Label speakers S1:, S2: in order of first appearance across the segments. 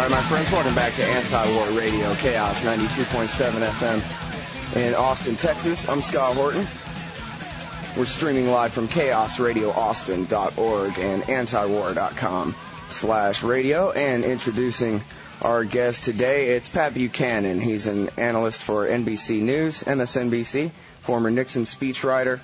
S1: right, my friends, welcome back to Anti-War Radio, Chaos 92.7 FM in Austin, Texas. I'm Scott Horton. We're streaming live from chaosradioaustin.org and antiwar.com/radio. And introducing our guest today, it's Pat Buchanan. He's an analyst for NBC News, MSNBC, former Nixon speechwriter,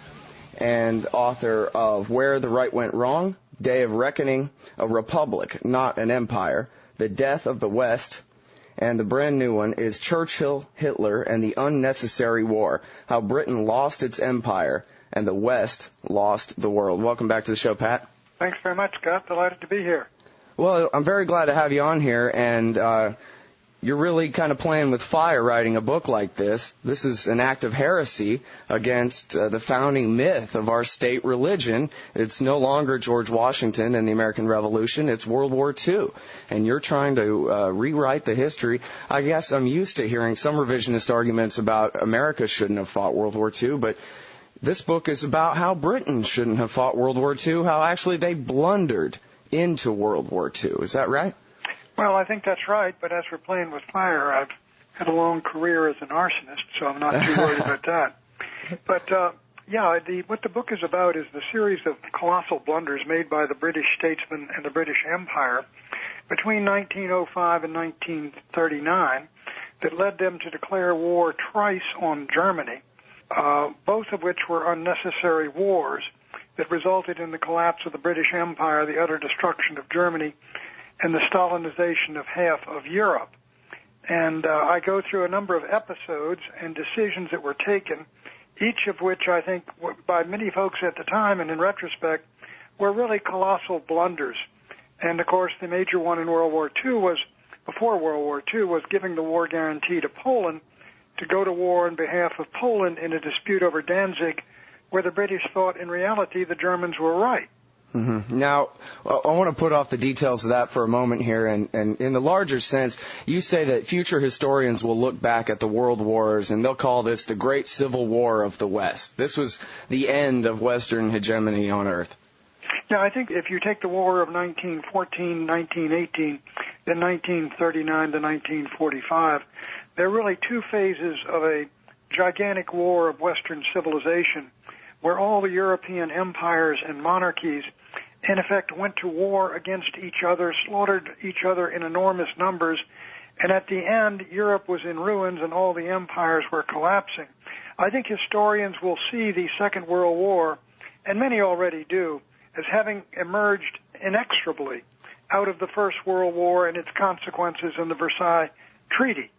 S1: and author of Where the Right Went Wrong, Day of Reckoning, A Republic, Not an Empire, The Death of the West, and the brand new one is Churchill, Hitler, and the Unnecessary War, How Britain Lost Its Empire and the West Lost the World. Welcome back to the show, Pat.
S2: Thanks very much, Scott. Delighted to be here.
S1: Well, I'm very glad to have you on here, and you're really kind of playing with fire writing a book like this. This is an act of heresy against the founding myth of our state religion. It's no longer George Washington and the American Revolution. It's World War II. And you're trying to rewrite the history. I guess I'm used to hearing some revisionist arguments about America shouldn't have fought World War II, but this book is about how Britain shouldn't have fought World War II, how actually they blundered into World War II. Is that right?
S2: Well, I think that's right, but as we're playing with fire, I've had a long career as an arsonist, so I'm not too worried about that. But, what the book is about is the series of colossal blunders made by the British statesmen and the British Empire between 1905 and 1939 that led them to declare war twice on Germany, both of which were unnecessary wars that resulted in the collapse of the British Empire, the utter destruction of Germany, and the Stalinization of half of Europe. And I go through a number of episodes and decisions that were taken, each of which I think by many folks at the time and in retrospect were really colossal blunders. And, of course, the major one in World War II was giving the war guarantee to Poland to go to war on behalf of Poland in a dispute over Danzig, where the British thought in reality the Germans were right.
S1: Mm-hmm. Now, I want to put off the details of that for a moment here, and in the larger sense, you say that future historians will look back at the world wars and they'll call this the Great Civil War of the West. This was the end of Western hegemony on Earth.
S2: Yeah, I think if you take the war of 1914, 1918, then 1939 to 1945, there are really two phases of a gigantic war of Western civilization where all the European empires and monarchies in effect went to war against each other, slaughtered each other in enormous numbers, and at the end, Europe was in ruins and all the empires were collapsing. I think historians will see the Second World War, and many already do, as having emerged inexorably out of the First World War and its consequences in the Versailles Treaty.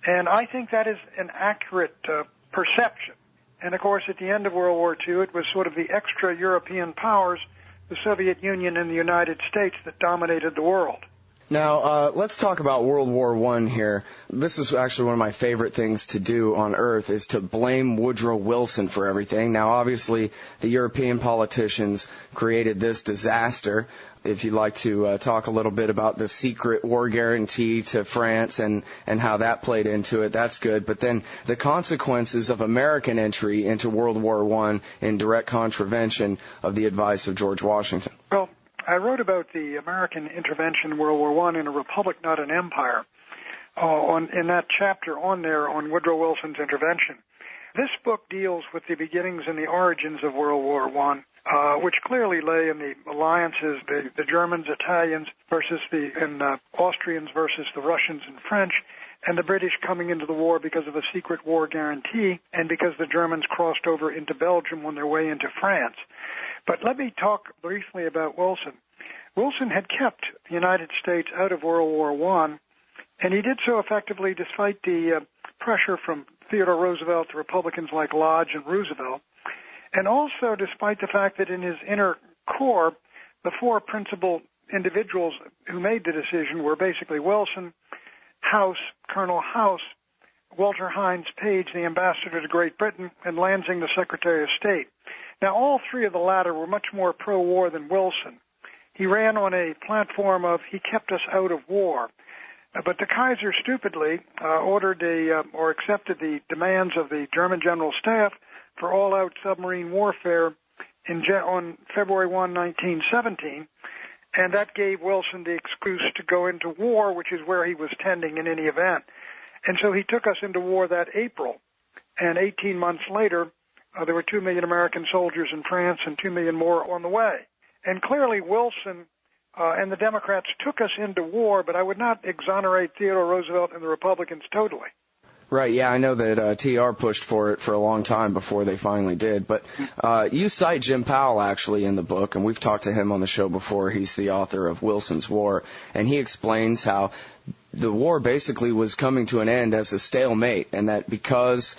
S2: And I think that is an accurate perception. And, of course, at the end of World War II, it was sort of the extra-European powers, the Soviet Union and the United States, that dominated the world.
S1: Now, let's talk about World War I here. This is actually one of my favorite things to do on Earth, is to blame Woodrow Wilson for everything. Now, obviously, the European politicians created this disaster. If you'd like to talk a little bit about the secret war guarantee to France and how that played into it, that's good. But then the consequences of American entry into World War I in direct contravention of the advice of George Washington.
S2: Well, I wrote about the American intervention in World War I in A Republic, Not an Empire, in that chapter on there on Woodrow Wilson's intervention. This book deals with the beginnings and the origins of World War I, which clearly lay in the alliances, the Germans, Italians versus the Austrians versus the Russians and French, and the British coming into the war because of a secret war guarantee and because the Germans crossed over into Belgium on their way into France. But let me talk briefly about Wilson. Wilson had kept the United States out of World War I, and he did so effectively despite the pressure from Theodore Roosevelt to Republicans like Lodge and Roosevelt, and also despite the fact that in his inner core, the four principal individuals who made the decision were basically Wilson, House, Colonel House, Walter Hines Page, the ambassador to Great Britain, and Lansing, the Secretary of State. Now, all three of the latter were much more pro-war than Wilson. He ran on a platform of he kept us out of war. But the Kaiser stupidly accepted the demands of the German General Staff for all-out submarine warfare on February 1, 1917, and that gave Wilson the excuse to go into war, which is where he was tending in any event. And so he took us into war that April, and 18 months later, there were 2 million American soldiers in France and 2 million more on the way. And clearly Wilson and the Democrats took us into war, but I would not exonerate Theodore Roosevelt and the Republicans totally.
S1: Right, yeah, I know that TR pushed for it for a long time before they finally did. But you cite Jim Powell, actually, in the book, and we've talked to him on the show before. He's the author of Wilson's War, and he explains how the war basically was coming to an end as a stalemate, and that because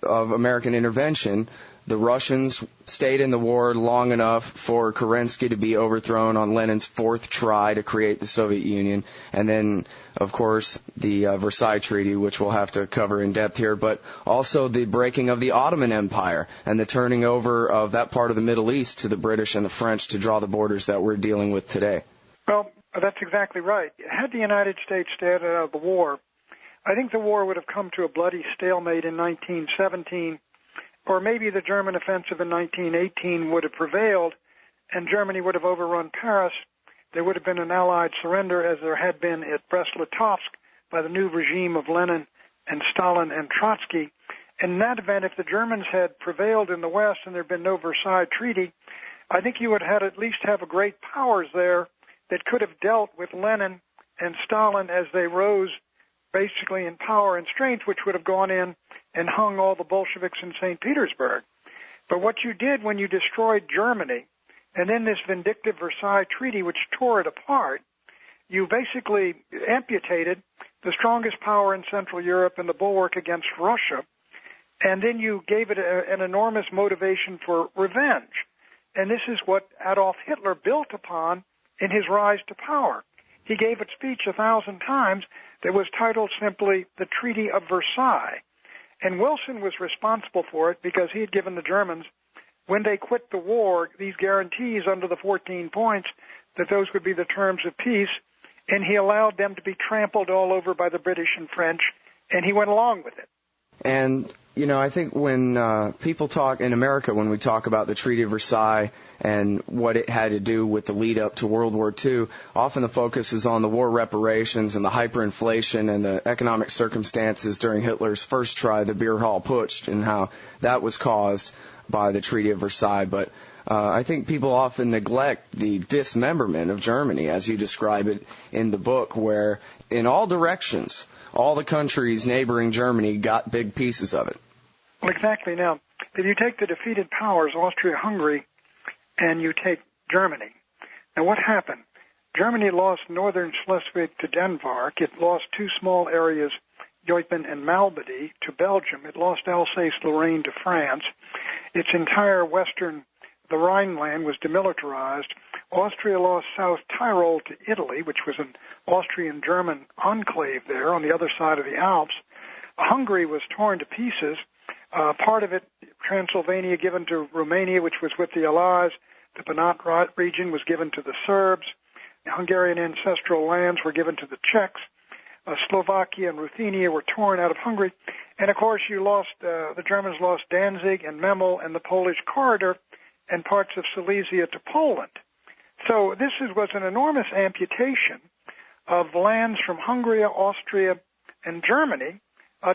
S1: of American intervention, the Russians stayed in the war long enough for Kerensky to be overthrown on Lenin's fourth try to create the Soviet Union. And then, of course, the Versailles Treaty, which we'll have to cover in depth here, but also the breaking of the Ottoman Empire and the turning over of that part of the Middle East to the British and the French to draw the borders that we're dealing with today.
S2: Well, that's exactly right. Had the United States stayed out of the war, I think the war would have come to a bloody stalemate in 1917, or maybe the German offensive in 1918 would have prevailed, and Germany would have overrun Paris. There would have been an Allied surrender, as there had been at Brest-Litovsk by the new regime of Lenin and Stalin and Trotsky. In that event, if the Germans had prevailed in the West and there had been no Versailles Treaty, I think you would have at least have a great powers there that could have dealt with Lenin and Stalin as they rose basically in power and strength, which would have gone in and hung all the Bolsheviks in St. Petersburg. But what you did when you destroyed Germany, and then this vindictive Versailles Treaty, which tore it apart, you basically amputated the strongest power in Central Europe and the bulwark against Russia, and then you gave it an enormous motivation for revenge. And this is what Adolf Hitler built upon in his rise to power. He gave a speech 1,000 times that was titled simply The Treaty of Versailles. And Wilson was responsible for it because he had given the Germans, when they quit the war, these guarantees under the 14 points that those would be the terms of peace, and he allowed them to be trampled all over by the British and French, and he went along with it.
S1: And, you know, I think when people talk in America, when we talk about the Treaty of Versailles and what it had to do with the lead up to World War II, often the focus is on the war reparations and the hyperinflation and the economic circumstances during Hitler's first try, the Beer Hall Putsch, and how that was caused by the Treaty of Versailles. But I think people often neglect the dismemberment of Germany, as you describe it in the book, where in all directions, all the countries neighboring Germany got big pieces of it.
S2: Well, exactly. Now, if you take the defeated powers, Austria-Hungary, and you take Germany, now what happened? Germany lost northern Schleswig to Denmark. It lost two small areas, Eupen and Malmedy, to Belgium. It lost Alsace-Lorraine to France. Its entire western, the Rhineland, was demilitarized. Austria lost South Tyrol to Italy, which was an Austrian-German enclave there on the other side of the Alps. Hungary was torn to pieces. Part of it, Transylvania, given to Romania, which was with the Allies. The Banat region was given to the Serbs. The Hungarian ancestral lands were given to the Czechs. Slovakia and Ruthenia were torn out of Hungary. And, of course, the Germans lost Danzig and Memel and the Polish corridor and parts of Silesia to Poland. So this was an enormous amputation of lands from Hungary, Austria, and Germany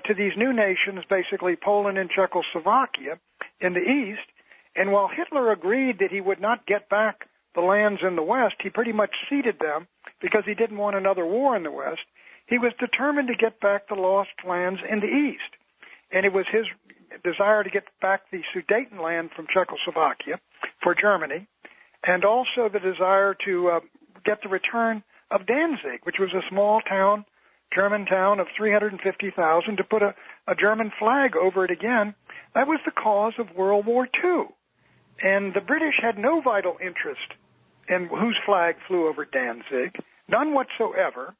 S2: to these new nations, basically Poland and Czechoslovakia in the east. And while Hitler agreed that he would not get back the lands in the west, he pretty much ceded them because he didn't want another war in the west. He was determined to get back the lost lands in the east. And it was his desire to get back the Sudetenland from Czechoslovakia for Germany, and also the desire to get the return of Danzig, which was a small town, German town of 350,000, to put a German flag over it again. That was the cause of World War II. And the British had no vital interest in whose flag flew over Danzig, none whatsoever.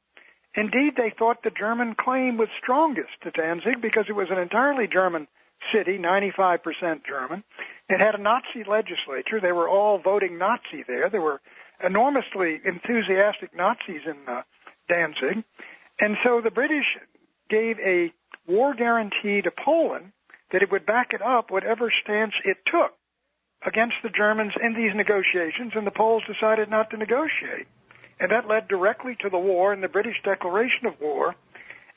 S2: Indeed, they thought the German claim was strongest to Danzig because it was an entirely German city, 95% German. It had a Nazi legislature. They were all voting Nazi there. There were enormously enthusiastic Nazis in Danzig. And so the British gave a war guarantee to Poland that it would back it up whatever stance it took against the Germans in these negotiations, and the Poles decided not to negotiate. and that led directly to the war and the British declaration of war.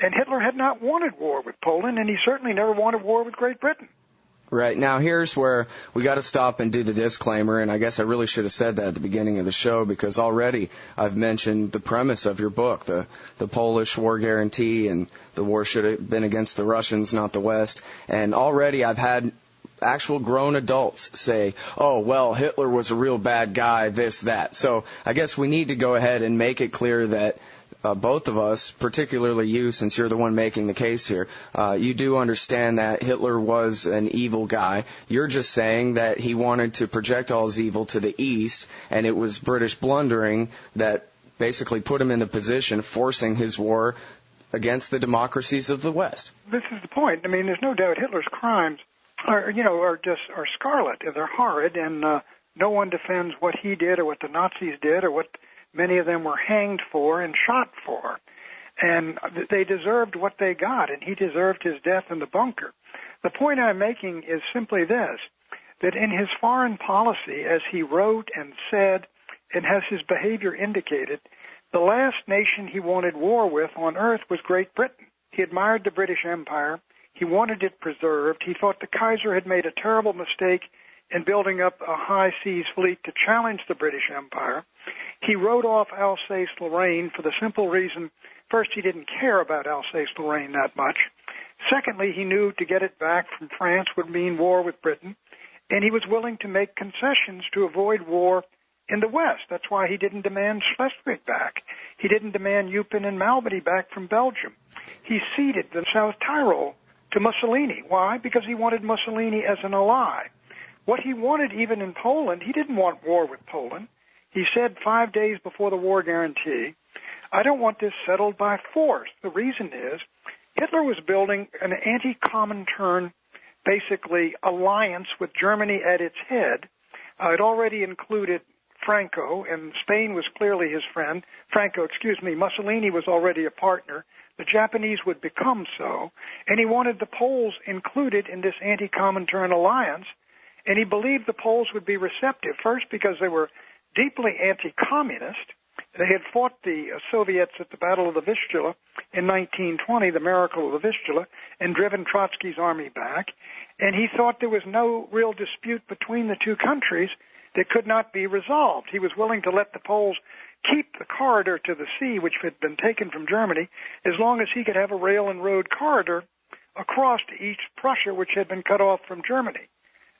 S2: And Hitler had not wanted war with Poland, and he certainly never wanted war with Great Britain.
S1: Right. Now, here's where we got to stop and do the disclaimer, and I guess I really should have said that at the beginning of the show, because already I've mentioned the premise of your book, the Polish war guarantee, and the war should have been against the Russians, not the West. And already I've had actual grown adults say, oh, well, Hitler was a real bad guy, this, that. So I guess we need to go ahead and make it clear that both of us, particularly you, since you're the one making the case here, you do understand that Hitler was an evil guy. You're just saying that he wanted to project all his evil to the east, and it was British blundering that basically put him in the position, forcing his war against the democracies of the West.
S2: This is the point. I mean, there's no doubt Hitler's crimes are scarlet. They're horrid, and no one defends what he did or what the Nazis did or what many of them were hanged for and shot for. And they deserved what they got, and he deserved his death in the bunker. The point I'm making is simply this, that in his foreign policy, as he wrote and said, and as his behavior indicated, the last nation he wanted war with on earth was Great Britain. He admired the British Empire. He wanted it preserved. He thought the Kaiser had made a terrible mistake in building up a high seas fleet to challenge the British Empire. He wrote off Alsace-Lorraine for the simple reason, first, he didn't care about Alsace-Lorraine that much. Secondly, he knew to get it back from France would mean war with Britain, and he was willing to make concessions to avoid war in the West. That's why he didn't demand Schleswig back. He didn't demand Eupen and Malmedy back from Belgium. He ceded the South Tyrol to Mussolini. Why? Because he wanted Mussolini as an ally. What he wanted even in Poland, he didn't want war with Poland. He said 5 days before the war guarantee, I don't want this settled by force. The reason is Hitler was building an anti-Comintern, basically, alliance with Germany at its head. It already included Franco, and Spain was clearly his friend. Mussolini was already a partner. The Japanese would become so. And he wanted the Poles included in this anti-Comintern alliance, and he believed the Poles would be receptive, first because they were deeply anti-communist. They had fought the Soviets at the Battle of the Vistula in 1920, the Miracle of the Vistula, and driven Trotsky's army back. And he thought there was no real dispute between the two countries that could not be resolved. He was willing to let the Poles keep the corridor to the sea, which had been taken from Germany, as long as he could have a rail and road corridor across to East Prussia, which had been cut off from Germany.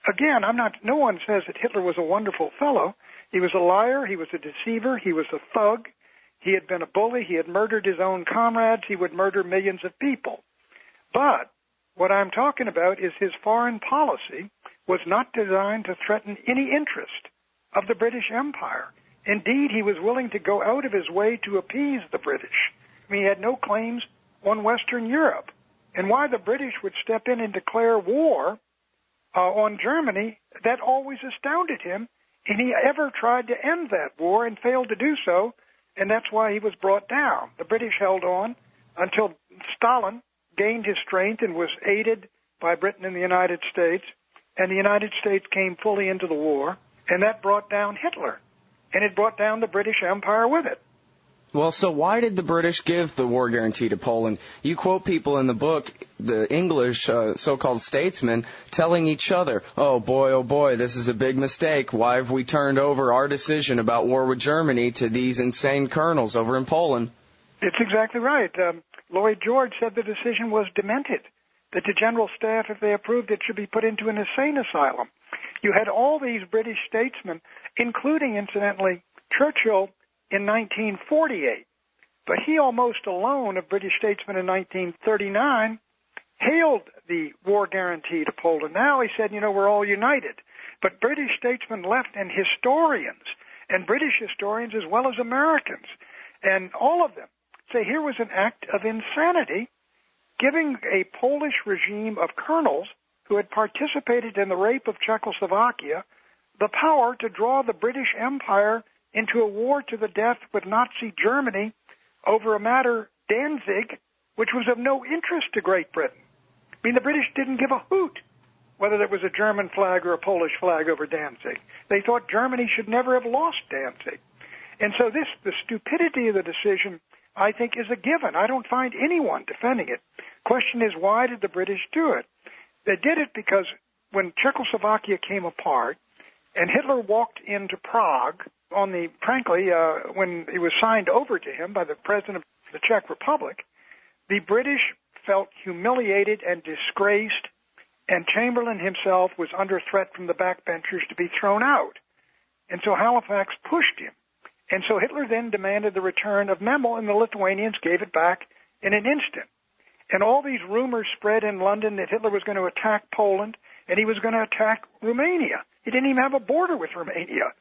S2: Again, no one says that Hitler was a wonderful fellow. He was a liar, he was a deceiver, he was a thug, he had been a bully, he had murdered his own comrades, he would murder millions of people. But what I'm talking about is his foreign policy was not designed to threaten any interest of the British Empire. Indeed, he was willing to go out of his way to appease the British. I mean, he had no claims on Western Europe. And why the British would step in and declare war on Germany, that always astounded him. And he ever tried to end that war and failed to do so, and that's why he was brought down. The British held on until Stalin gained his strength and was aided by Britain and the United States, and the United States came fully into the war, and that brought down Hitler, and it brought down the British Empire with it.
S1: Well, so why did the British give the war guarantee to Poland? You quote people in the book, the English so-called statesmen, telling each other, oh boy, this is a big mistake. Why have we turned over our decision about war with Germany to these insane colonels over in Poland?
S2: It's exactly right. Lloyd George said the decision was demented, that the General Staff, if they approved it, should be put into an insane asylum. You had all these British statesmen, including, incidentally, Churchill, in 1948, but he almost alone of British statesmen in 1939 hailed the war guarantee to Poland. Now he said, we're all united. But British statesmen left, and historians, and British historians as well as Americans, and all of them say here was an act of insanity, giving a Polish regime of colonels who had participated in the rape of Czechoslovakia the power to draw the British Empire into a war to the death with Nazi Germany over a matter, Danzig, which was of no interest to Great Britain. I mean, the British didn't give a hoot whether there was a German flag or a Polish flag over Danzig. They thought Germany should never have lost Danzig. And so the stupidity of the decision, I think, is a given. I don't find anyone defending it. Question is, why did the British do it? They did it because when Czechoslovakia came apart and Hitler walked into Prague when it was signed over to him by the president of the Czech Republic, the British felt humiliated and disgraced, and Chamberlain himself was under threat from the backbenchers to be thrown out. And so Halifax pushed him. And so Hitler then demanded the return of Memel, and the Lithuanians gave it back in an instant. And all these rumors spread in London that Hitler was going to attack Poland and he was going to attack Romania. He didn't even have a border with Romania.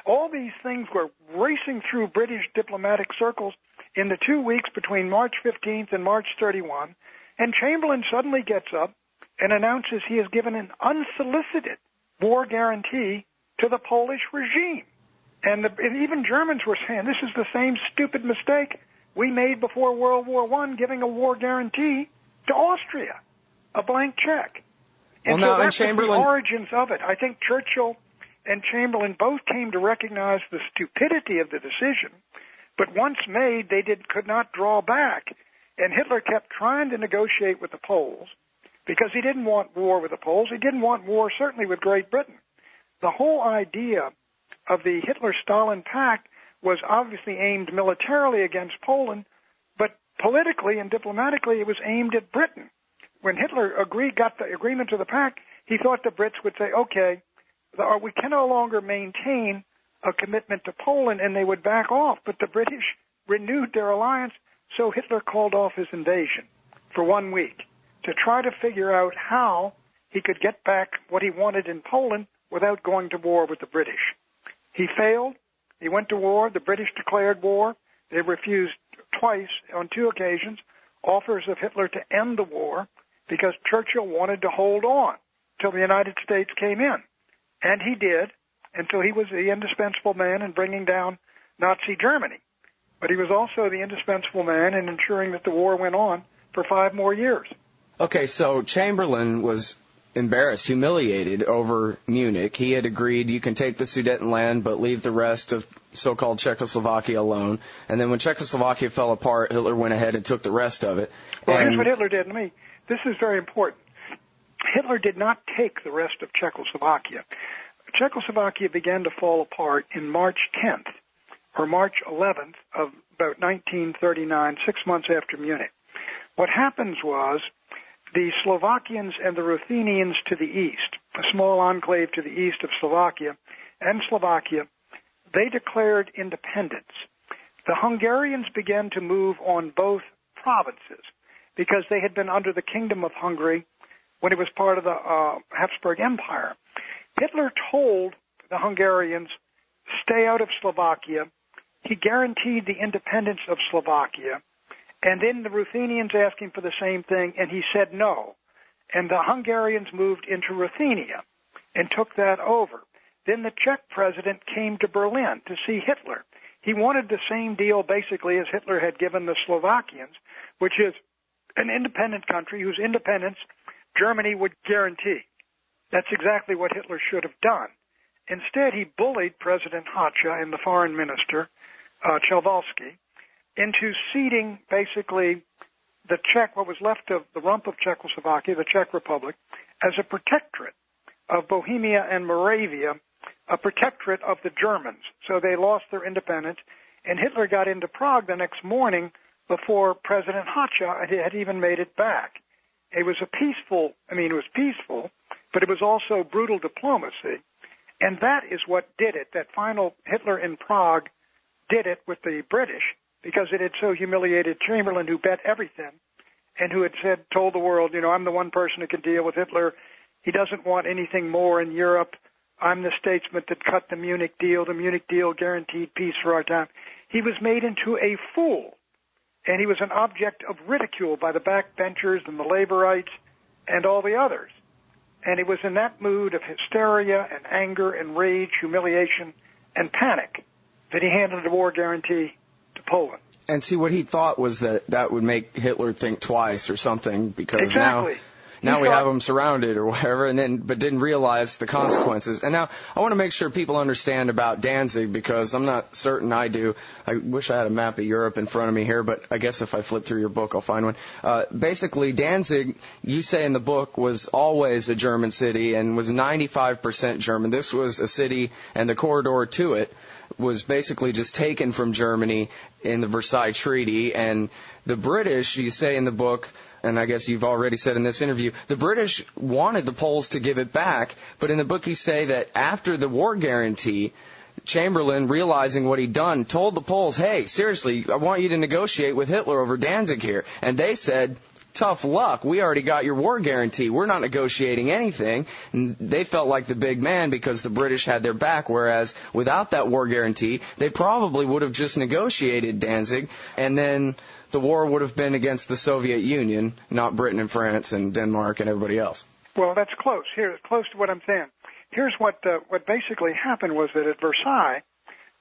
S2: All these things were racing through British diplomatic circles in the 2 weeks between March 15th and March 31, and Chamberlain suddenly gets up and announces he has given an unsolicited war guarantee to the Polish regime. And even Germans were saying, this is the same stupid mistake we made before World War I, giving a war guarantee to Austria, a blank check. And so that's the origins of it. I think Churchill and Chamberlain both came to recognize the stupidity of the decision, but once made, they could not draw back. And Hitler kept trying to negotiate with the Poles because he didn't want war with the Poles. He didn't want war, certainly, with Great Britain. The whole idea of the Hitler-Stalin pact was obviously aimed militarily against Poland, but politically and diplomatically it was aimed at Britain. When Hitler got the agreement to the pact, he thought the Brits would say, okay, we can no longer maintain a commitment to Poland, and they would back off. But the British renewed their alliance, so Hitler called off his invasion for 1 week to try to figure out how he could get back what he wanted in Poland without going to war with the British. He failed. He went to war. The British declared war. They refused twice, on 2 occasions, offers of Hitler to end the war because Churchill wanted to hold on till the United States came in. And he did, until he was the indispensable man in bringing down Nazi Germany. But he was also the indispensable man in ensuring that the war went on for 5 more years.
S1: Okay, so Chamberlain was embarrassed, humiliated over Munich. He had agreed you can take the Sudetenland but leave the rest of so-called Czechoslovakia alone. And then when Czechoslovakia fell apart, Hitler went ahead and took the rest of it.
S2: Well, here's what Hitler did to me. This is very important. Hitler did not take the rest of Czechoslovakia. Czechoslovakia began to fall apart in March 10th or March 11th of about 1939, 6 months after Munich. What happens was the Slovakians and the Ruthenians to the east, a small enclave to the east of Slovakia and Slovakia, they declared independence. The Hungarians began to move on both provinces because they had been under the Kingdom of Hungary when it was part of the Habsburg Empire. Hitler told the Hungarians, stay out of Slovakia. He guaranteed the independence of Slovakia. And then the Ruthenians asked him for the same thing, and he said no. And the Hungarians moved into Ruthenia and took that over. Then the Czech president came to Berlin to see Hitler. He wanted the same deal, basically, as Hitler had given the Slovakians, which is an independent country whose independence Germany would guarantee. That's exactly what Hitler should have done. Instead, he bullied President Hacha and the foreign minister, Chelvalsky, into ceding basically the Czech, what was left of the rump of Czechoslovakia, the Czech Republic, as a protectorate of Bohemia and Moravia, a protectorate of the Germans. So they lost their independence, and Hitler got into Prague the next morning before President Hacha had even made it back. It was peaceful, but it was also brutal diplomacy. And that is what did it. That final Hitler in Prague did it with the British because it had so humiliated Chamberlain, who bet everything and who had told the world, I'm the one person who can deal with Hitler. He doesn't want anything more in Europe. I'm the statesman that cut the Munich deal. The Munich deal guaranteed peace for our time. He was made into a fool, and he was an object of ridicule by the backbenchers and the laborites and all the others. And it was in that mood of hysteria and anger and rage, humiliation, and panic that he handed the war guarantee to Poland.
S1: And see, what he thought was that would make Hitler think twice or something, because
S2: exactly.
S1: now we have them surrounded or whatever, but didn't realize the consequences. And now I want to make sure people understand about Danzig, because I'm not certain I do. I wish I had a map of Europe in front of me here, but I guess if I flip through your book, I'll find one. Basically, Danzig, you say in the book, was always a German city and was 95% German. This was a city, and the corridor to it was basically just taken from Germany in the Versailles Treaty. And the British, you say in the book, and I guess you've already said in this interview, the British wanted the Poles to give it back, but in the book you say that after the war guarantee, Chamberlain, realizing what he'd done, told the Poles, hey, seriously, I want you to negotiate with Hitler over Danzig here. And they said, tough luck. We already got your war guarantee. We're not negotiating anything. And they felt like the big man because the British had their back, whereas without that war guarantee, they probably would have just negotiated Danzig, and then the war would have been against the Soviet Union, not Britain and France and Denmark and everybody else.
S2: Well, that's close. Here, close to what I'm saying. Here's what basically happened was that at Versailles,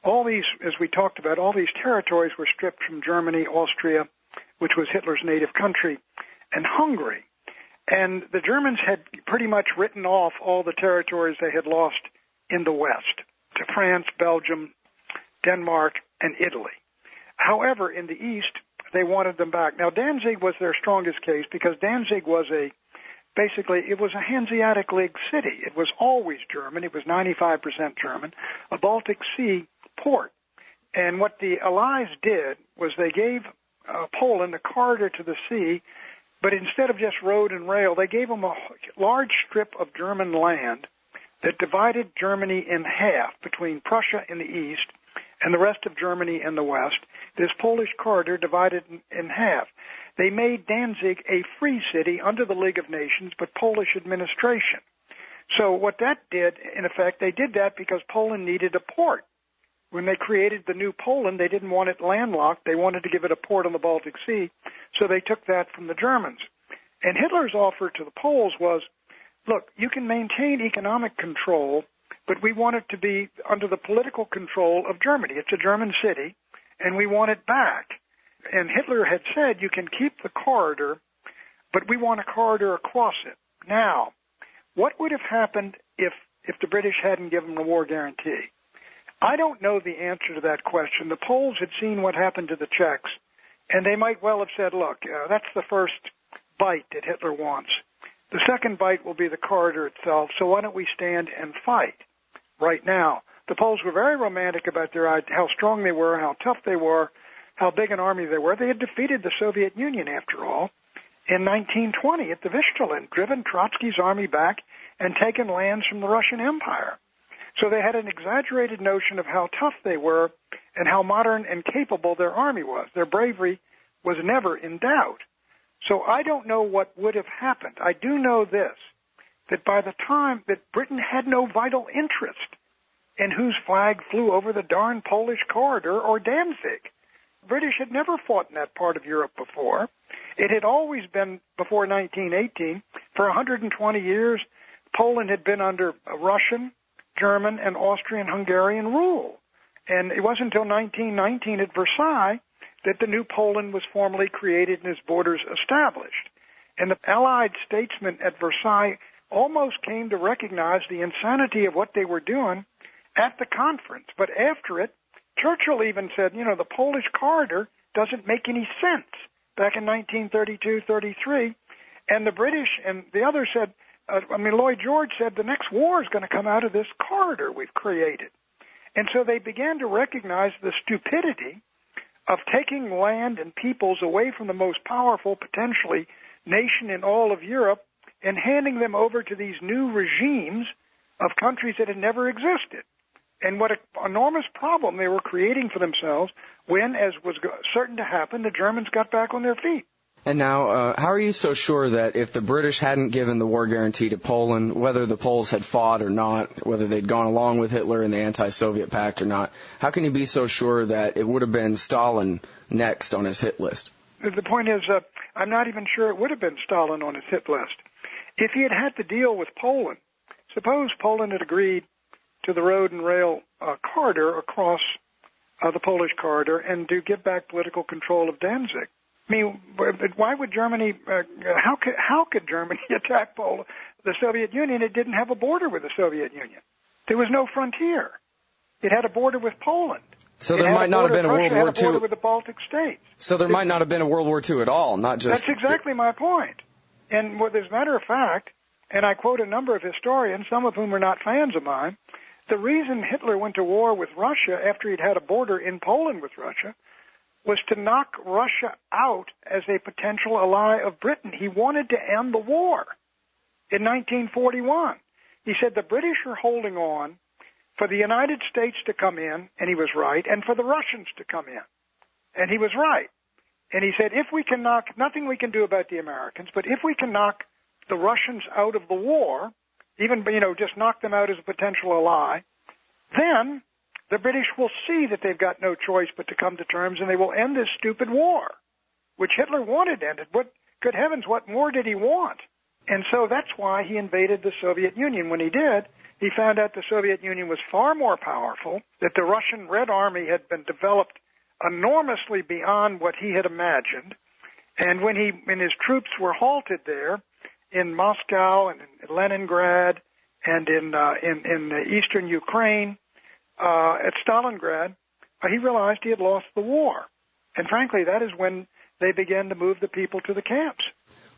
S2: all these, as we talked about, all these territories were stripped from Germany, Austria, which was Hitler's native country, and Hungary. And the Germans had pretty much written off all the territories they had lost in the West to France, Belgium, Denmark, and Italy. However, in the East, they wanted them back. Now, Danzig was their strongest case because Danzig was it was a Hanseatic League city. It was always German. It was 95% German, a Baltic Sea port. And what the Allies did was they gave Poland a corridor to the sea, but instead of just road and rail, they gave them a large strip of German land that divided Germany in half between Prussia in the east and the rest of Germany in the west. This Polish corridor divided in half. They made Danzig a free city under the League of Nations, but Polish administration. So what that did, in effect, they did that because Poland needed a port. When they created the new Poland, they didn't want it landlocked. They wanted to give it a port on the Baltic Sea, so they took that from the Germans. And Hitler's offer to the Poles was, look, you can maintain economic control, but we want it to be under the political control of Germany. It's a German city, and we want it back. And Hitler had said, you can keep the corridor, but we want a corridor across it. Now, what would have happened if the British hadn't given the war guarantee? I don't know the answer to that question. The Poles had seen what happened to the Czechs, and they might well have said, look, that's the first bite that Hitler wants. The second bite will be the corridor itself, so why don't we stand and fight right now? The Poles were very romantic about how strong they were, how tough they were, how big an army they were. They had defeated the Soviet Union, after all, in 1920 at the Vistula, driven Trotsky's army back and taken lands from the Russian Empire. So they had an exaggerated notion of how tough they were and how modern and capable their army was. Their bravery was never in doubt. So I don't know what would have happened. I do know this, that by the time that Britain had no vital interest in whose flag flew over the darn Polish corridor or Danzig. British had never fought in that part of Europe before. It had always been, before 1918, for 120 years, Poland had been under Russian, German, and Austrian-Hungarian rule. And it wasn't until 1919 at Versailles that the new Poland was formally created and its borders established. And the Allied statesmen at Versailles almost came to recognize the insanity of what they were doing at the conference. But after it, Churchill even said, the Polish corridor doesn't make any sense back in 1932-33. And the British and the others said, Lloyd George said, the next war is going to come out of this corridor we've created. And so they began to recognize the stupidity of taking land and peoples away from the most powerful, potentially, nation in all of Europe and handing them over to these new regimes of countries that had never existed. And what an enormous problem they were creating for themselves when, as was certain to happen, the Germans got back on their feet.
S1: And now, how are you so sure that if the British hadn't given the war guarantee to Poland, whether the Poles had fought or not, whether they'd gone along with Hitler and the anti-Soviet pact or not, how can you be so sure that it would have been Stalin next on his hit list?
S2: The point is, I'm not even sure it would have been Stalin on his hit list. If he had had to deal with Poland, suppose Poland had agreed to the road and rail corridor across the Polish corridor and to give back political control of Danzig. I mean, why would Germany, how could Germany attack Poland, the Soviet Union? It didn't have a border with the Soviet Union. There was no frontier. It had a border with Poland.
S1: So there might not have been a World War II.
S2: It had a border with the Baltic states.
S1: So there might not have been a World War II at all, not just...
S2: That's exactly my point. And as a matter of fact, and I quote a number of historians, some of whom are not fans of mine, the reason Hitler went to war with Russia after he'd had a border in Poland with Russia was to knock Russia out as a potential ally of Britain. He wanted to end the war in 1941. He said the British are holding on for the United States to come in, and he was right, and for the Russians to come in, and he was right. And he said, if we can knock, nothing we can do about the Americans, but if we can knock the Russians out of the war, even, just knock them out as a potential ally, then the British will see that they've got no choice but to come to terms, and they will end this stupid war, which Hitler wanted ended. Good heavens, what more did he want? And so that's why he invaded the Soviet Union. When he did, he found out the Soviet Union was far more powerful, that the Russian Red Army had been developed enormously beyond what he had imagined. And when his troops were halted there in Moscow and in Leningrad and in eastern Ukraine, at Stalingrad, he realized he had lost the war. And frankly, that is when they began to move the people to the camps.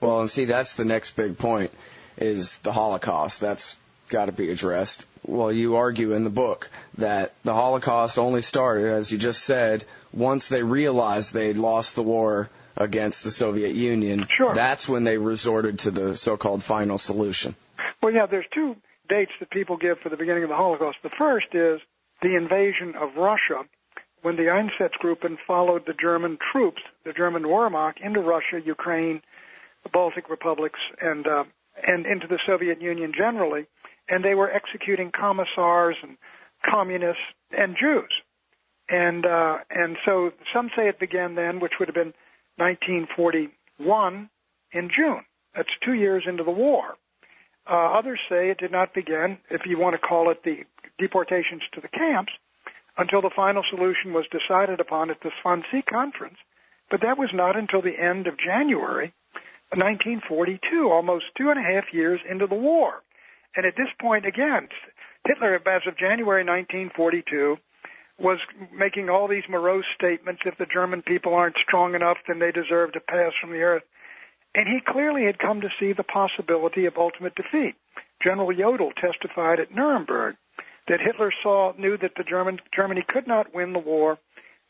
S1: Well, and see, that's the next big point, is the Holocaust. That's got to be addressed. Well, you argue in the book that the Holocaust only started, as you just said, once they realized they'd lost the war against the Soviet Union.
S2: Sure.
S1: That's when they resorted to the so-called final solution.
S2: Well, yeah, there's two dates that people give for the beginning of the Holocaust. The first is the invasion of Russia, when the Einsatzgruppen followed the German troops, the German Wehrmacht, into Russia, Ukraine, the Baltic republics, and into the Soviet Union generally, and they were executing commissars and communists and Jews. And so some say it began then, which would have been 1941 in June. That's 2 years into the war. Others say it did not begin, if you want to call it the deportations to the camps, until the final solution was decided upon at the Wannsee Conference. But that was not until the end of January 1942, almost 2.5 years into the war. And at this point, again, Hitler, as of January 1942, was making all these morose statements. If the German people aren't strong enough, then they deserve to pass from the earth. And he clearly had come to see the possibility of ultimate defeat. General Jodl testified at Nuremberg that Hitler knew that Germany could not win the war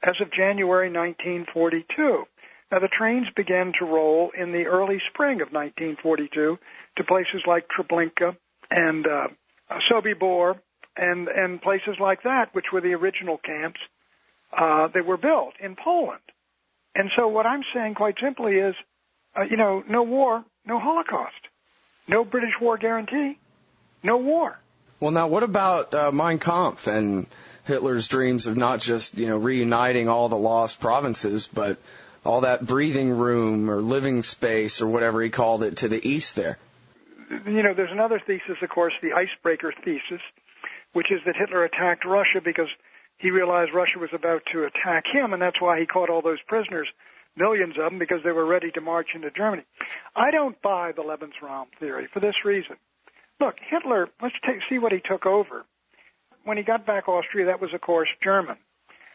S2: as of January 1942. Now, the trains began to roll in the early spring of 1942 to places like Treblinka and Sobibor and places like that, which were the original camps that were built in Poland. And so what I'm saying quite simply is, no war, no Holocaust. No British war guarantee, no war.
S1: Well, now, what about Mein Kampf and Hitler's dreams of not just, reuniting all the lost provinces, but all that breathing room or living space or whatever he called it to the east there?
S2: There's another thesis, of course, the icebreaker thesis, which is that Hitler attacked Russia because he realized Russia was about to attack him, and that's why he caught all those prisoners, millions of them, because they were ready to march into Germany. I don't buy the Lebensraum theory for this reason. Look, Hitler, let's see what he took over. When he got back Austria, that was, of course, German.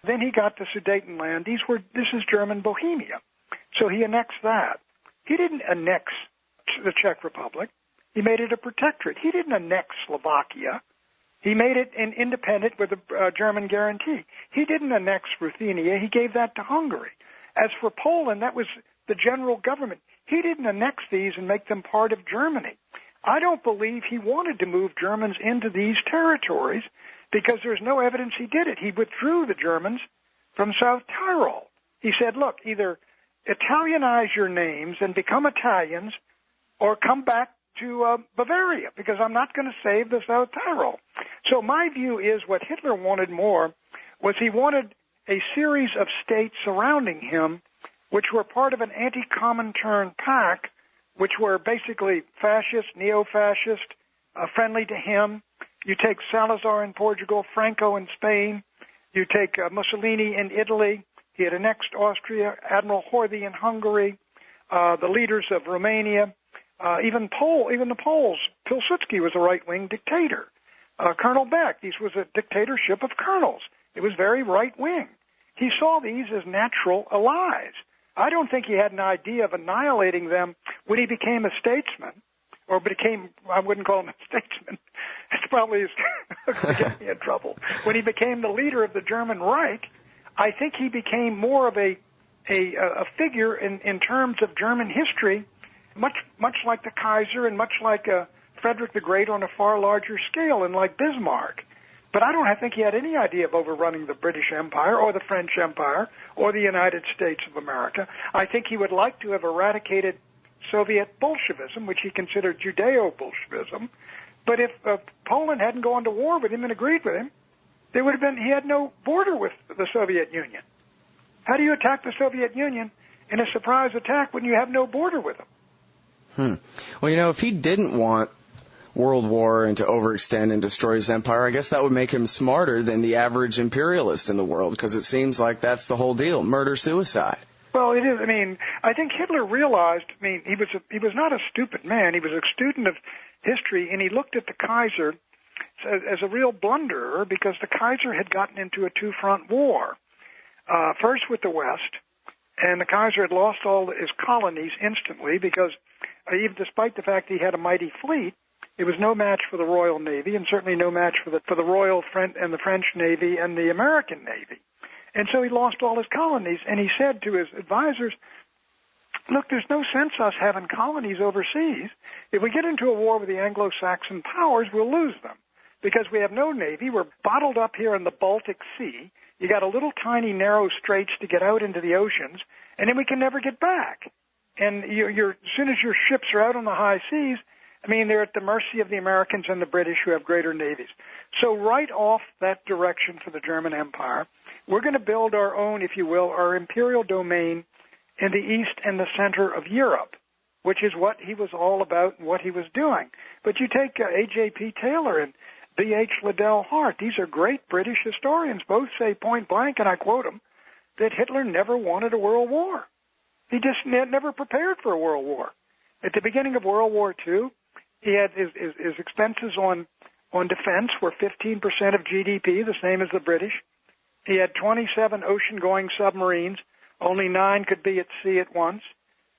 S2: Then he got the Sudetenland. This is German Bohemia. So he annexed that. He didn't annex the Czech Republic. He made it a protectorate. He didn't annex Slovakia. He made it an independent with a German guarantee. He didn't annex Ruthenia. He gave that to Hungary. As for Poland, that was the general government. He didn't annex these and make them part of Germany. I don't believe he wanted to move Germans into these territories because there's no evidence he did it. He withdrew the Germans from South Tyrol. He said, look, either Italianize your names and become Italians or come back to Bavaria, because I'm not going to save the South Tyrol. So my view is what Hitler wanted more was he wanted a series of states surrounding him which were part of an anti-Comintern pact, which were basically fascist, neo-fascist, friendly to him. You take Salazar in Portugal, Franco in Spain. You take Mussolini in Italy. He had annexed Austria, Admiral Horthy in Hungary, the leaders of Romania, even the Poles. Pilsudski was a right-wing dictator. Colonel Beck, this was a dictatorship of colonels. It was very right-wing. He saw these as natural allies. I don't think he had an idea of annihilating them when he became a statesman, or I wouldn't call him a statesman. It's probably going to get me in trouble. When he became the leader of the German Reich, I think he became more of a figure in terms of German history, much like the Kaiser and much like Frederick the Great on a far larger scale, and like Bismarck. But I don't think he had any idea of overrunning the British Empire or the French Empire or the United States of America. I think he would like to have eradicated Soviet Bolshevism, which he considered Judeo-Bolshevism. But if Poland hadn't gone to war with him and agreed with him, he had no border with the Soviet Union. How do you attack the Soviet Union in a surprise attack when you have no border with them?
S1: Well, if he didn't want World War and to overextend and destroy his empire, I guess that would make him smarter than the average imperialist in the world, because it seems like that's the whole deal, murder-suicide.
S2: Well, it is. I think Hitler realized, he was not a stupid man. He was a student of history, and he looked at the Kaiser as a real blunderer, because the Kaiser had gotten into a two-front war. First with the West, and the Kaiser had lost all his colonies instantly, because even despite the fact he had a mighty fleet, it was no match for the Royal Navy, and certainly no match for the Royal and the French Navy and the American Navy. And so he lost all his colonies, and he said to his advisors, look, there's no sense us having colonies overseas. If we get into a war with the Anglo-Saxon powers, we'll lose them, because we have no navy. We're bottled up here in the Baltic Sea. You got a little tiny narrow straits to get out into the oceans, and then we can never get back. And as soon as your ships are out on the high seas, they're at the mercy of the Americans and the British, who have greater navies. So right off that direction for the German Empire, we're going to build our own, if you will, our imperial domain in the east and the center of Europe, which is what he was all about and what he was doing. But you take A.J.P. Taylor and B.H. Liddell Hart. These are great British historians. Both say point blank, and I quote them, that Hitler never wanted a world war. He just never prepared for a world war. At the beginning of World War II, he had his expenses on defense were 15% of GDP, the same as the British. He had 27 ocean-going submarines. Only 9 could be at sea at once.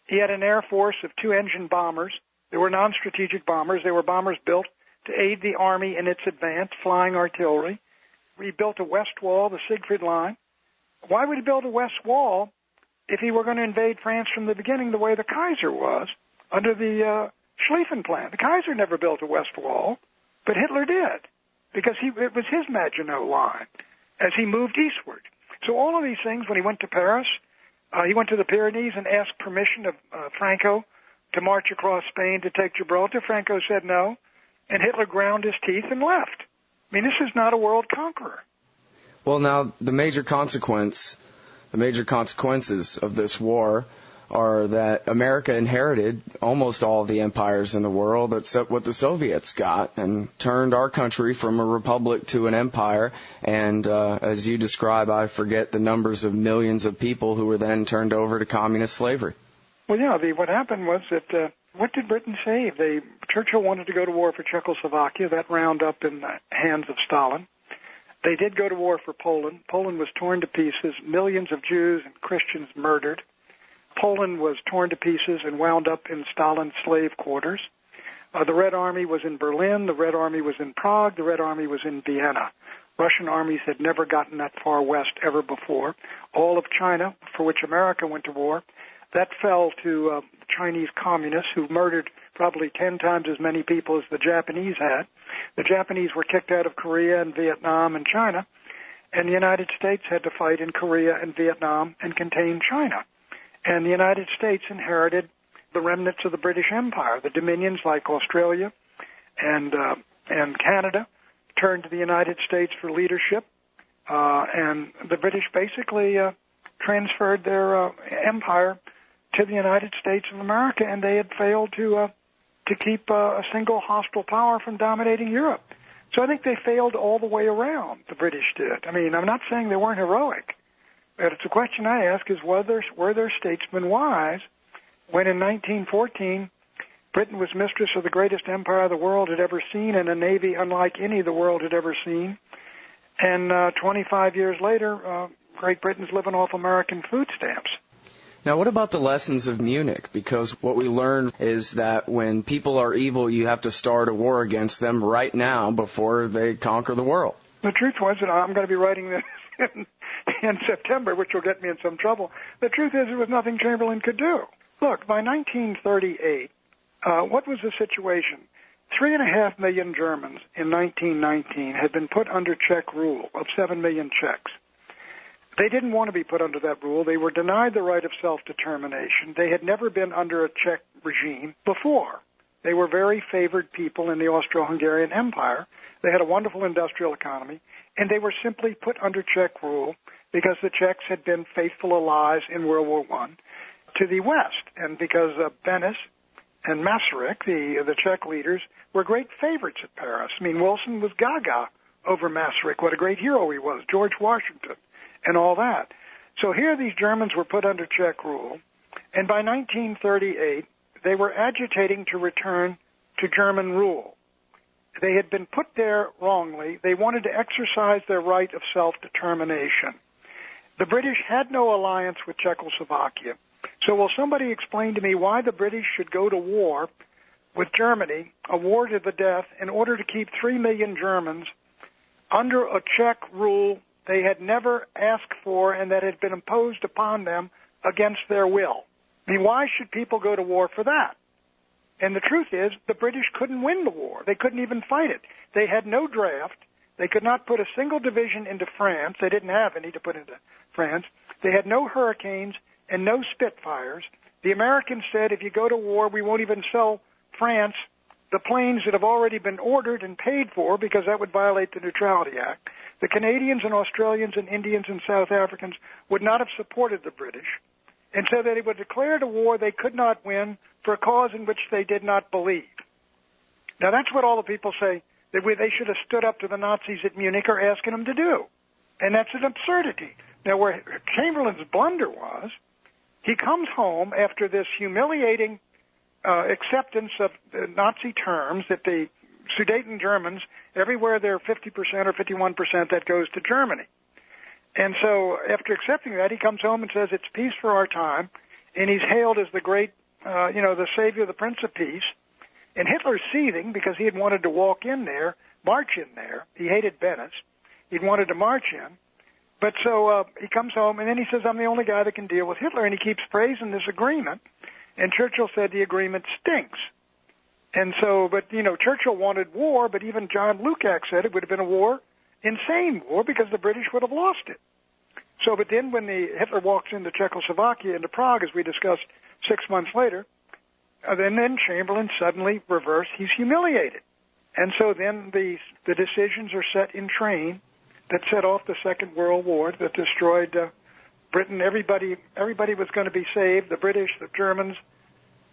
S2: He had an air force of 2-engine bombers. They were non-strategic bombers. They were bombers built to aid the Army in its advance, flying artillery. He built a west wall, the Siegfried Line. Why would he build a west wall if he were going to invade France from the beginning the way the Kaiser was under the Schlieffen Plan? The Kaiser never built a west wall, but Hitler did, because it was his Maginot Line as he moved eastward. So all of these things, when he went to Paris, he went to the Pyrenees and asked permission of Franco to march across Spain to take Gibraltar. Franco said no, and Hitler ground his teeth and left. This is not a world conqueror.
S1: Well, now, the major consequences of this war are that America inherited almost all of the empires in the world except what the Soviets got, and turned our country from a republic to an empire. And as you describe, I forget the numbers of millions of people who were then turned over to communist slavery.
S2: Well, yeah, what happened was that, what did Britain save? Churchill wanted to go to war for Czechoslovakia. That wound up in the hands of Stalin. They did go to war for Poland. Poland was torn to pieces, millions of Jews and Christians murdered. Poland was torn to pieces and wound up in Stalin's slave quarters. The Red Army was in Berlin. The Red Army was in Prague. The Red Army was in Vienna. Russian armies had never gotten that far west ever before. All of China, for which America went to war, that fell to Chinese communists, who murdered probably 10 times as many people as the Japanese had. The Japanese were kicked out of Korea and Vietnam and China, and the United States had to fight in Korea and Vietnam and contain China. And the United States inherited the remnants of the British Empire. The dominions like Australia and Canada turned to the United States for leadership, and the British basically transferred their empire to the United States of America, and they had failed to keep a single hostile power from dominating Europe. So I think they failed all the way around, the British did. I'm not saying they weren't heroic, But it's a question I ask is, were there statesmen wise when in 1914 Britain was mistress of the greatest empire the world had ever seen and a navy unlike any the world had ever seen? And 25 years later, Great Britain's living off American food stamps.
S1: Now, what about the lessons of Munich? Because what we learned is that when people are evil, you have to start a war against them right now before they conquer the world.
S2: The truth was that I'm going to be writing this in September, which will get me in some trouble. The truth is there was nothing Chamberlain could do. Look, by 1938, what was the situation? 3.5 million Germans in 1919 had been put under Czech rule of 7 million Czechs. They didn't want to be put under that rule. They were denied the right of self-determination. They had never been under a Czech regime before. They were very favored people in the Austro-Hungarian Empire. They had a wonderful industrial economy, and they were simply put under Czech rule because the Czechs had been faithful allies in World War I to the West, and because Beneš and Masaryk, the Czech leaders, were great favorites at Paris. I mean, Wilson was gaga over Masaryk. What a great hero he was, George Washington, and all that. So here these Germans were put under Czech rule, and by 1938, they were agitating to return to German rule. They had been put there wrongly. They wanted to exercise their right of self-determination. The British had no alliance with Czechoslovakia. So will somebody explain to me why the British should go to war with Germany, a war to the death, in order to keep 3 million Germans under a Czech rule they had never asked for and that had been imposed upon them against their will? I mean, why should people go to war for that? And the truth is, the British couldn't win the war. They couldn't even fight it. They had no draft. They could not put a single division into France. They didn't have any to put into France. They had no Hurricanes and no Spitfires. The Americans said, if you go to war, we won't even sell France the planes that have already been ordered and paid for because that would violate the Neutrality Act. The Canadians and Australians and Indians and South Africans would not have supported the British. And so they would declare a war they could not win for a cause in which they did not believe. Now, that's what all the people say that they should have stood up to the Nazis at Munich or asking them to do. And that's an absurdity. Now, where Chamberlain's blunder was, he comes home after this humiliating acceptance of Nazi terms that the Sudeten Germans, everywhere they're 50% or 51%, that goes to Germany. And so after accepting that, he comes home and says, it's peace for our time, and he's hailed as the great, the savior, the Prince of Peace. And Hitler's seething because he had wanted to walk in there, march in there. He hated Beneš. He'd wanted to march in. But so he comes home, and then he says, I'm the only guy that can deal with Hitler, and he keeps praising this agreement. And Churchill said the agreement stinks. And so, but, Churchill wanted war, but even John Lukács said it would have been a war, insane war, because the British would have lost it. So, but then when Hitler walks into Czechoslovakia, into Prague, as we discussed 6 months later, then Chamberlain suddenly reversed. He's humiliated. And so then the decisions are set in train that set off the Second World War that destroyed Britain. Everybody was going to be saved. The British, the Germans,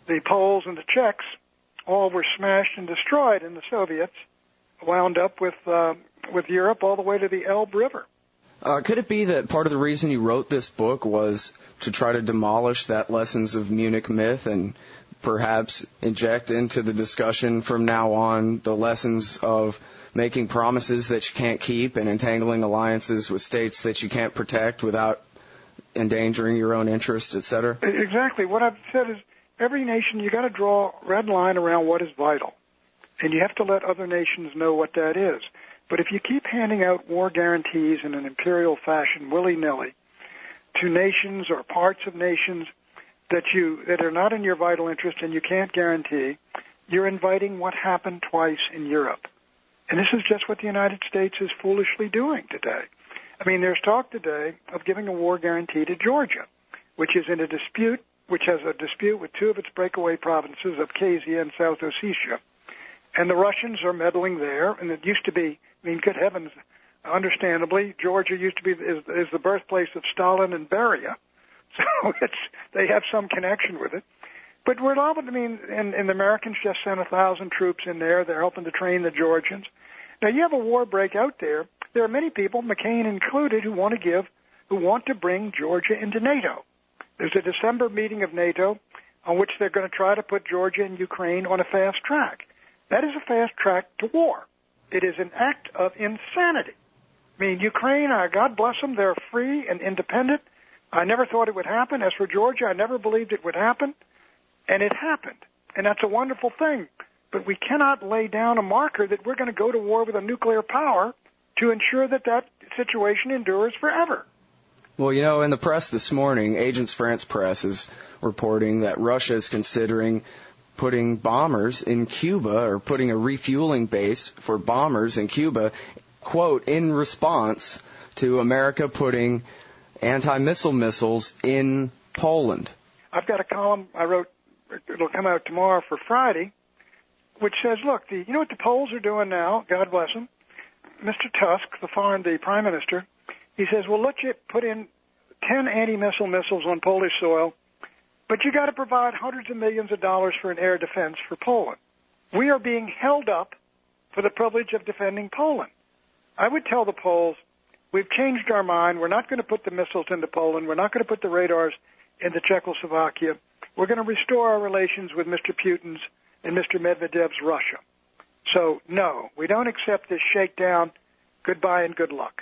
S2: the Poles, and the Czechs all were smashed and destroyed, and the Soviets wound up with Europe all the way to the Elbe River.
S1: Could it be that part of the reason you wrote this book was to try to demolish that lessons of Munich myth and perhaps inject into the discussion from now on the lessons of making promises that you can't keep and entangling alliances with states that you can't protect without endangering your own interests, et cetera?
S2: Exactly. What I've said is every nation, you got to draw a red line around what is vital, and you have to let other nations know what that is. But if you keep handing out war guarantees in an imperial fashion, willy-nilly, to nations or parts of nations that are not in your vital interest and you can't guarantee, you're inviting what happened twice in Europe. And this is just what the United States is foolishly doing today. I mean, there's talk today of giving a war guarantee to Georgia, which has a dispute with two of its breakaway provinces, Abkhazia and South Ossetia. And the Russians are meddling there, and it used to be, I mean, good heavens, understandably, Georgia used to be is the birthplace of Stalin and Beria, so they have some connection with it. But we're all, and the Americans just sent 1,000 troops in there. They're helping to train the Georgians. Now, you have a war break out there. There are many people, McCain included, who want to give who want to bring Georgia into NATO. There's a December meeting of NATO on which they're going to try to put Georgia and Ukraine on a fast track. That is a fast track to war. It is an act of insanity. I mean, Ukraine, God bless them, they're free and independent. I never thought it would happen. As for Georgia, I never believed it would happen. And it happened. And that's a wonderful thing. But we cannot lay down a marker that we're going to go to war with a nuclear power to ensure that that situation endures forever.
S1: Well, you know, in the press this morning, Agence France Press is reporting that Russia is considering putting bombers in Cuba, or putting a refueling base for bombers in Cuba, quote, in response to America putting anti-missile missiles in Poland.
S2: I've got a column I wrote, it'll come out tomorrow for Friday, which says, look, you know what the Poles are doing now, God bless them? Mr. Tusk, the Prime Minister, he says, well, let you put in 10 anti-missile missiles on Polish soil, but you got to provide hundreds of millions of dollars for an air defense for Poland. We are being held up for the privilege of defending Poland. I would tell the Poles, we've changed our mind. We're not going to put the missiles into Poland. We're not going to put the radars into Czechoslovakia. We're going to restore our relations with Mr. Putin's and Mr. Medvedev's Russia. So, no, we don't accept this shakedown. Goodbye and good luck.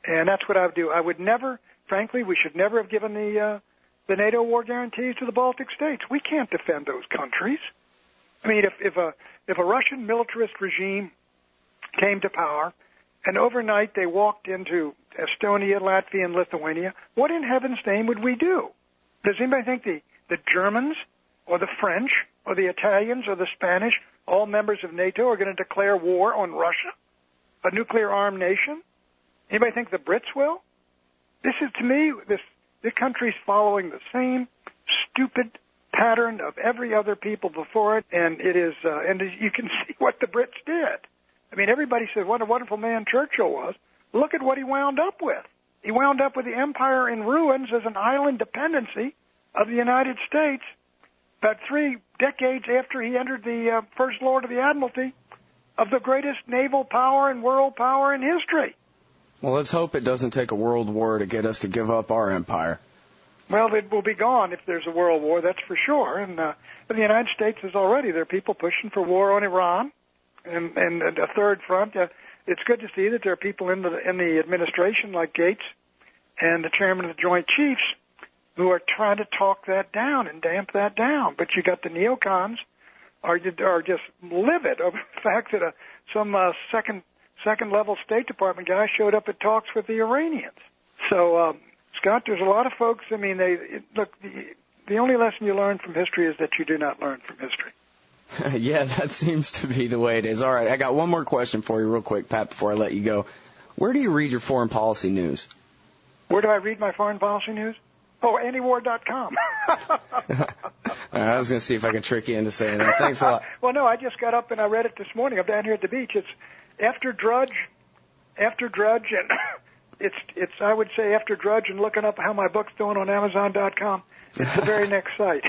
S2: And that's what I would do. I would never, frankly, we should never have given the NATO war guarantees to the Baltic states. We can't defend those countries. I mean, if a Russian militarist regime came to power and overnight they walked into Estonia, Latvia, and Lithuania, what in heaven's name would we do? Does anybody think the Germans or the French or the Italians or the Spanish, all members of NATO, are going to declare war on Russia, a nuclear-armed nation? Anybody think the Brits will? This is, to me, the country's following the same stupid pattern of every other people before it, and it is, and you can see what the Brits did. I mean, everybody says what a wonderful man Churchill was. Look at what he wound up with. He wound up with the empire in ruins as an island dependency of the United States about 3 decades after he entered the First Lord of the Admiralty of the greatest naval power and world power in history.
S1: Well, let's hope it doesn't take a world war to get us to give up our empire.
S2: Well, it will be gone if there's a world war, that's for sure. And the United States is already, there are people pushing for war on Iran and a third front. It's good to see that there are people in the administration like Gates and the chairman of the Joint Chiefs who are trying to talk that down and damp that down. But you got the neocons are just livid over the fact that some second-level State Department guy showed up at talks with the Iranians. So, Scott, there's a lot of folks, I mean, the only lesson you learn from history is that you do not learn from history.
S1: Yeah, that seems to be the way it is. All right, I got one more question for you real quick, Pat, before I let you go. Where do you read your foreign policy news?
S2: Where do I read my foreign policy news? Oh, antiwar.com.
S1: I was going to see if I could trick you into saying that. Thanks a lot.
S2: Well, no, I just got up and I read it this morning. I'm down here at the beach. It's after Drudge, and it's I would say after Drudge and looking up how my book's doing on Amazon.com. It's the very next site.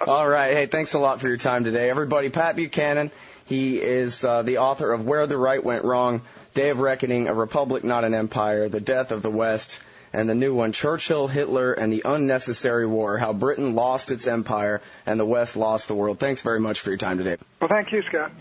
S1: All right. Hey, thanks a lot for your time today. Everybody, Pat Buchanan, he is the author of Where the Right Went Wrong, Day of Reckoning, A Republic Not an Empire, The Death of the West, and the new one, Churchill, Hitler, and the Unnecessary War, How Britain Lost Its Empire and the West Lost the World. Thanks very much for your time today.
S2: Well, thank you, Scott.